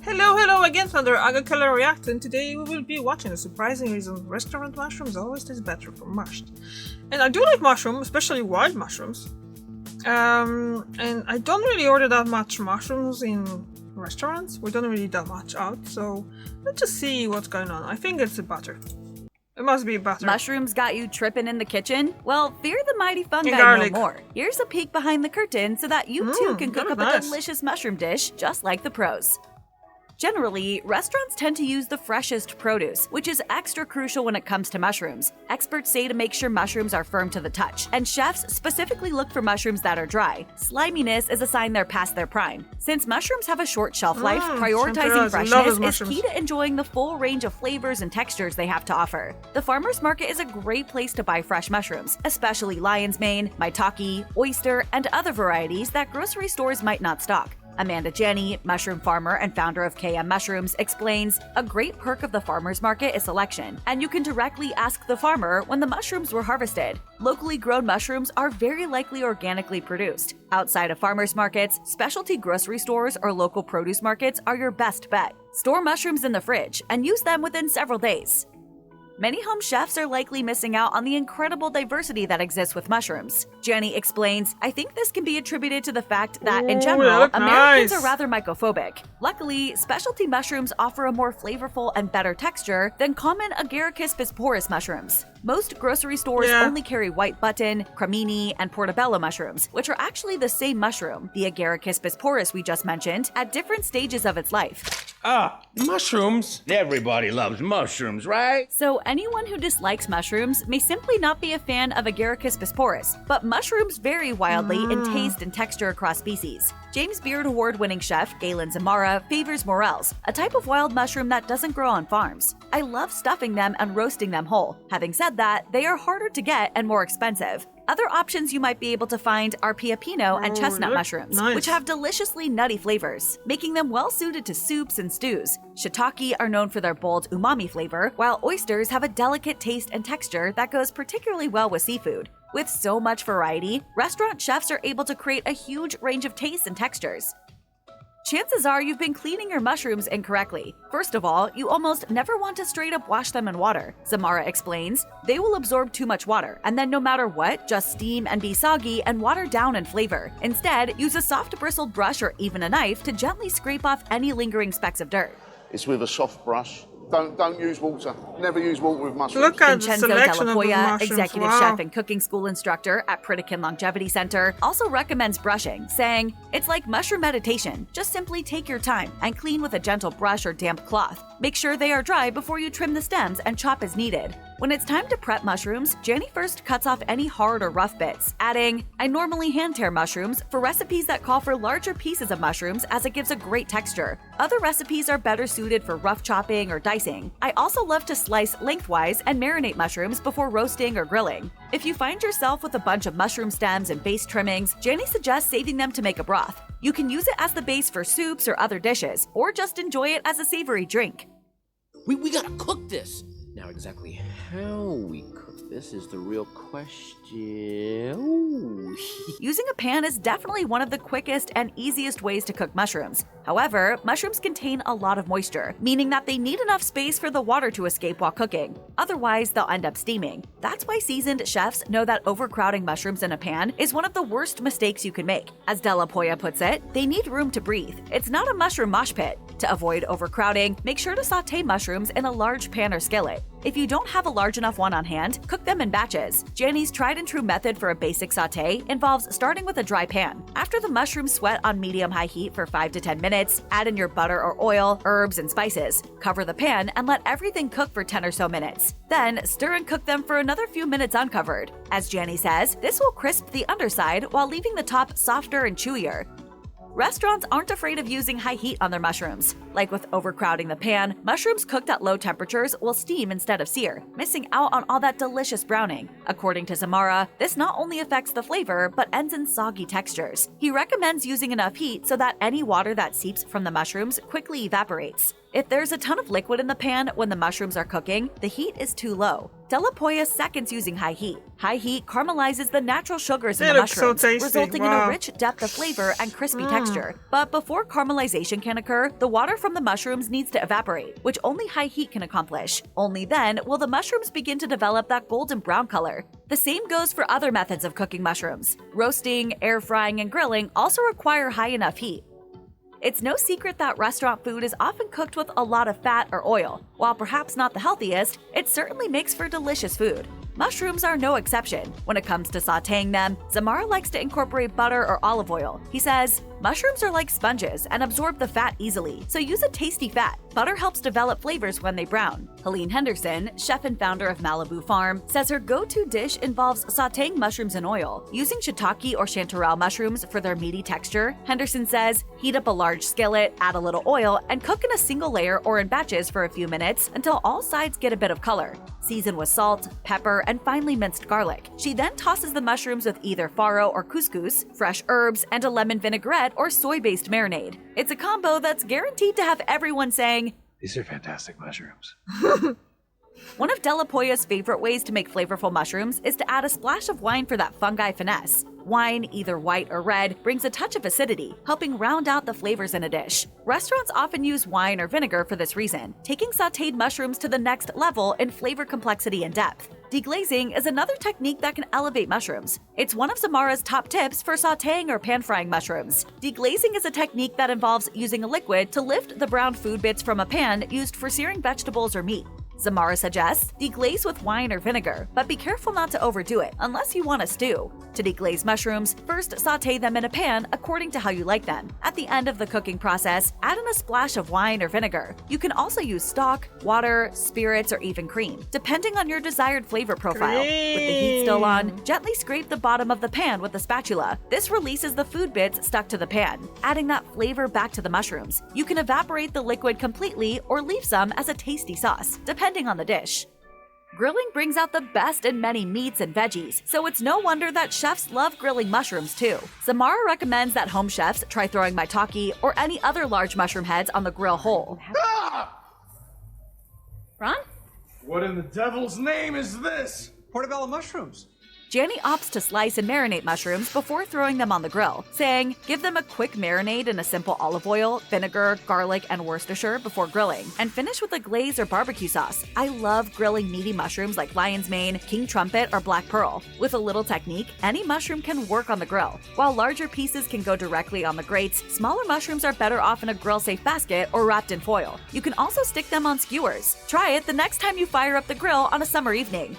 Hello again, Thunder. Agakala React, and today we will be watching a surprising reason restaurant mushrooms always taste better from mashed. And I do like mushrooms, especially wild mushrooms. And I don't really order that much mushrooms in restaurants. We don't really eat that much out, so let's just see what's going on. I think it's butter. It must be butter. Mushrooms got you tripping in the kitchen? Well, fear the mighty fungi garlic. no more. Here's a peek behind the curtain so that you too can cook up a delicious mushroom dish just like the pros. Generally, restaurants tend to use the freshest produce, which is extra crucial when it comes to mushrooms. Experts say to make sure mushrooms are firm to the touch, and chefs specifically look for mushrooms that are dry. Sliminess is a sign they're past their prime. Since mushrooms have a short shelf life, prioritizing freshness is key to enjoying the full range of flavors and textures they have to offer. The farmer's market is a great place to buy fresh mushrooms, especially lion's mane, maitake, oyster, and other varieties that grocery stores might not stock. Amanda Janney, mushroom farmer and founder of KM Mushrooms, explains, a great perk of the farmer's market is selection, and you can directly ask the farmer when the mushrooms were harvested. Locally grown mushrooms are very likely organically produced. Outside of farmers markets, specialty grocery stores or local produce markets are your best bet. Store mushrooms in the fridge and use them within several days. Many home chefs are likely missing out on the incredible diversity that exists with mushrooms. Janney explains, I think this can be attributed to the fact that, in general, Americans are rather mycophobic. Luckily, specialty mushrooms offer a more flavorful and better texture than common Agaricus bisporus mushrooms. Most grocery stores only carry white button, cremini, and portobello mushrooms, which are actually the same mushroom, the Agaricus bisporus we just mentioned, at different stages of its life. Mushrooms. Everybody loves mushrooms, right? So anyone who dislikes mushrooms may simply not be a fan of Agaricus bisporus, but mushrooms vary wildly in taste and texture across species. James Beard Award-winning chef Galen Zamora favors morels, a type of wild mushroom that doesn't grow on farms. I love stuffing them and roasting them whole. Having said that, they are harder to get and more expensive. Other options you might be able to find are piapino and chestnut mushrooms, which have deliciously nutty flavors, making them well-suited to soups and stews. Shiitake are known for their bold umami flavor, while oysters have a delicate taste and texture that goes particularly well with seafood. With so much variety, restaurant chefs are able to create a huge range of tastes and textures. Chances are you've been cleaning your mushrooms incorrectly. First of all, you almost never want to straight up wash them in water. Zamora explains, they will absorb too much water, and then no matter what, just steam and be soggy and water down in flavor. Instead, use a soft bristled brush or even a knife to gently scrape off any lingering specks of dirt. It's with a soft brush. Don't use water. Never use water with mushrooms. Look at Vincenzo the selection Della of the Poya, mushrooms. executive chef and cooking school instructor at Pritikin Longevity Center, also recommends brushing, saying, it's like mushroom meditation. Just simply take your time and clean with a gentle brush or damp cloth. Make sure they are dry before you trim the stems and chop as needed. When it's time to prep mushrooms, Janney first cuts off any hard or rough bits, adding, I normally hand tear mushrooms for recipes that call for larger pieces of mushrooms as it gives a great texture. Other recipes are better suited for rough chopping or dicing. I also love to slice lengthwise and marinate mushrooms before roasting or grilling. If you find yourself with a bunch of mushroom stems and base trimmings, Janney suggests saving them to make a broth. You can use it as the base for soups or other dishes, or just enjoy it as a savory drink. We gotta cook this! Now exactly how we cook this is the real question. Ooh. Using a pan is definitely one of the quickest and easiest ways to cook mushrooms. However, mushrooms contain a lot of moisture, meaning that they need enough space for the water to escape while cooking. Otherwise, they'll end up steaming. That's why seasoned chefs know that overcrowding mushrooms in a pan is one of the worst mistakes you can make. As Della Poya puts it, they need room to breathe. It's not a mushroom mosh pit. To avoid overcrowding, make sure to saute mushrooms in a large pan or skillet. If you don't have a large enough one on hand, cook them in batches. Janney's tried and true method for a basic saute involves starting with a dry pan. After the mushrooms sweat on medium-high heat for 5 to 10 minutes, add in your butter or oil, herbs, and spices. Cover the pan and let everything cook for 10 or so minutes. Then, stir and cook them for another few minutes uncovered. As Janney says, this will crisp the underside while leaving the top softer and chewier. Restaurants aren't afraid of using high heat on their mushrooms. Like with overcrowding the pan, mushrooms cooked at low temperatures will steam instead of sear, missing out on all that delicious browning. According to Zamora, this not only affects the flavor, but ends in soggy textures. He recommends using enough heat so that any water that seeps from the mushrooms quickly evaporates. If there's a ton of liquid in the pan when the mushrooms are cooking, the heat is too low. Della Poya seconds using high heat. High heat caramelizes the natural sugars in They the look so mushrooms, tasty. resulting in Wow. a rich depth of flavor and crispy texture. But before caramelization can occur, the water from the mushrooms needs to evaporate, which only high heat can accomplish. Only then will the mushrooms begin to develop that golden brown color. The same goes for other methods of cooking mushrooms. Roasting, air frying, and grilling also require high enough heat. It's no secret that restaurant food is often cooked with a lot of fat or oil. While perhaps not the healthiest, it certainly makes for delicious food. Mushrooms are no exception. When it comes to sautéing them, Zamara likes to incorporate butter or olive oil. He says, mushrooms are like sponges and absorb the fat easily, so use a tasty fat. Butter helps develop flavors when they brown. Helene Henderson, chef and founder of Malibu Farm, says her go-to dish involves sautéing mushrooms in oil, using shiitake or chanterelle mushrooms for their meaty texture. Henderson says, heat up a large skillet, add a little oil, and cook in a single layer or in batches for a few minutes until all sides get a bit of color. Season with salt, pepper, and finely minced garlic. She then tosses the mushrooms with either farro or couscous, fresh herbs, and a lemon vinaigrette or soy-based marinade. It's a combo that's guaranteed to have everyone saying, "These are fantastic mushrooms." One of Della Poya's favorite ways to make flavorful mushrooms is to add a splash of wine for that fungi finesse. Wine, either white or red, brings a touch of acidity, helping round out the flavors in a dish. Restaurants often use wine or vinegar for this reason, taking sautéed mushrooms to the next level in flavor complexity and depth. Deglazing is another technique that can elevate mushrooms. It's one of Zamara's top tips for sautéing or pan-frying mushrooms. Deglazing is a technique that involves using a liquid to lift the browned food bits from a pan used for searing vegetables or meat. Zamara suggests deglaze with wine or vinegar, but be careful not to overdo it unless you want a stew. To deglaze mushrooms, first sauté them in a pan according to how you like them. At the end of the cooking process, add in a splash of wine or vinegar. You can also use stock, water, spirits, or even cream, depending on your desired flavor profile. With the heat still on, gently scrape the bottom of the pan with a spatula. This releases the food bits stuck to the pan, adding that flavor back to the mushrooms. You can evaporate the liquid completely or leave some as a tasty sauce, depending on the dish. Grilling brings out the best in many meats and veggies, so it's no wonder that chefs love grilling mushrooms too. Zamara recommends that home chefs try throwing maitake or any other large mushroom heads on the grill whole. Ron? What in the devil's name is this? Portobello mushrooms. Janny opts to slice and marinate mushrooms before throwing them on the grill, saying, give them a quick marinade in a simple olive oil, vinegar, garlic, and Worcestershire before grilling, and finish with a glaze or barbecue sauce. I love grilling meaty mushrooms like lion's mane, king trumpet, or black pearl. With a little technique, any mushroom can work on the grill. While larger pieces can go directly on the grates, smaller mushrooms are better off in a grill-safe basket or wrapped in foil. You can also stick them on skewers. Try it the next time you fire up the grill on a summer evening.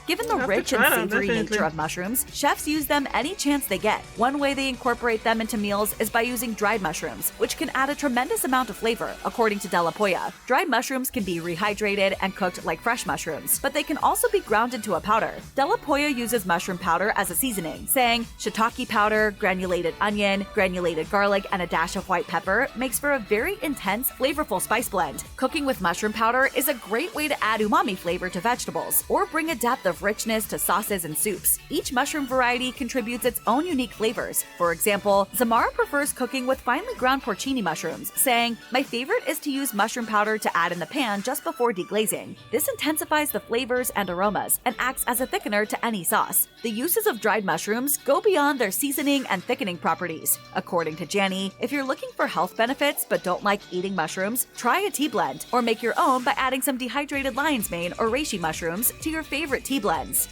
Given the rich and savory nature of mushrooms, chefs use them any chance they get. One way they incorporate them into meals is by using dried mushrooms, which can add a tremendous amount of flavor, according to Della Poya. Dried mushrooms can be rehydrated and cooked like fresh mushrooms, but they can also be ground into a powder. Della Poya uses mushroom powder as a seasoning, saying shiitake powder, granulated onion, granulated garlic, and a dash of white pepper makes for a very intense, flavorful spice blend. Cooking with mushroom powder is a great way to add umami flavor to vegetables, or bring a depth of richness to sauces and soups. Each mushroom variety contributes its own unique flavors. For example, Zamara prefers cooking with finely ground porcini mushrooms, saying, my favorite is to use mushroom powder to add in the pan just before deglazing. This intensifies the flavors and aromas and acts as a thickener to any sauce. The uses of dried mushrooms go beyond their seasoning and thickening properties. According to Janny, if you're looking for health benefits but don't like eating mushrooms, try a tea blend, or make your own by adding some dehydrated lion's mane or reishi mushrooms to your favorite tea blends.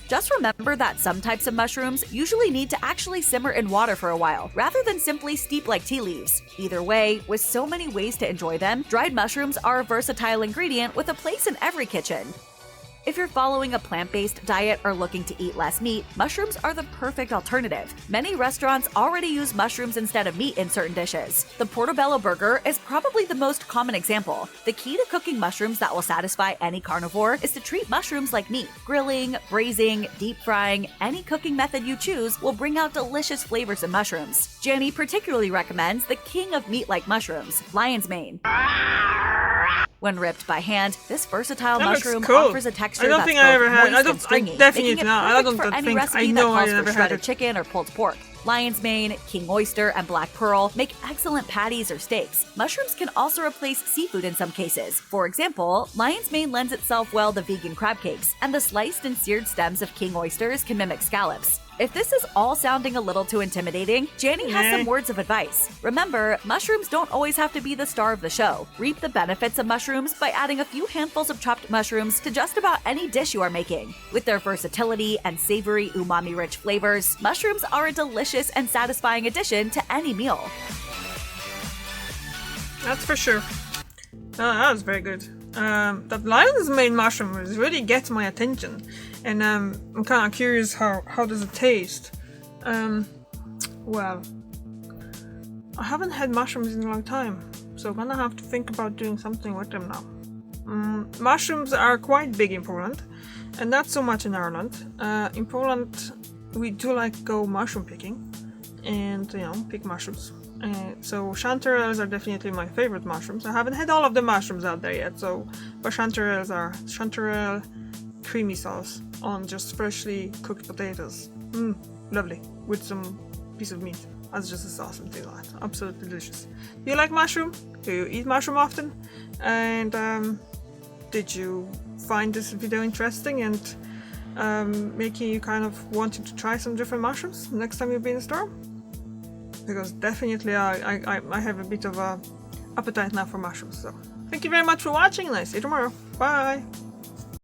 Just remember that some types of mushrooms usually need to actually simmer in water for a while, rather than simply steep like tea leaves. Either way, with so many ways to enjoy them, dried mushrooms are a versatile ingredient with a place in every kitchen. If you're following a plant-based diet or looking to eat less meat, mushrooms are the perfect alternative. Many restaurants already use mushrooms instead of meat in certain dishes. The portobello burger is probably the most common example. The key to cooking mushrooms that will satisfy any carnivore is to treat mushrooms like meat. Grilling, braising, deep frying, any cooking method you choose will bring out delicious flavors in mushrooms. Janny particularly recommends the king of meat-like mushrooms, lion's mane. When ripped by hand, this versatile That looks mushroom cool. offers a texture I don't that's think I ever both had. moist I and don't. I stringy, definitely making it not. I perfect don't for any think. recipe I that know I calls never for had shredded it. chicken or pulled pork. Lion's mane, king oyster, and black pearl make excellent patties or steaks. Mushrooms can also replace seafood in some cases. For example, lion's mane lends itself well to vegan crab cakes, and the sliced and seared stems of king oysters can mimic scallops. If this is all sounding a little too intimidating, Janny has some words of advice. Remember, mushrooms don't always have to be the star of the show. Reap the benefits of mushrooms by adding a few handfuls of chopped mushrooms to just about any dish you are making. With their versatility and savory, umami-rich flavors, mushrooms are a delicious and satisfying addition to any meal. That's for sure. That was very good. That lion's mane mushroom really gets my attention, and I'm kind of curious how does it taste. Well, I haven't had mushrooms in a long time, so I'm gonna have to think about doing something with them now. Mushrooms are quite big in Poland, and not so much in Ireland. In Poland, we do like go mushroom picking, and pick mushrooms. So chanterelles are definitely my favorite mushrooms. I haven't had all of the mushrooms out there yet, but chanterelles are chanterelle creamy sauce on just freshly cooked potatoes. Lovely, with some piece of meat as just a sauce and things like that. Absolutely delicious. Do you like mushroom? Do you eat mushroom often? And did you find this video interesting and making you kind of wanting to try some different mushrooms next time you'll be in the store? Because definitely I have a bit of a appetite now for mushrooms. So thank you very much for watching, and I see you tomorrow. Bye!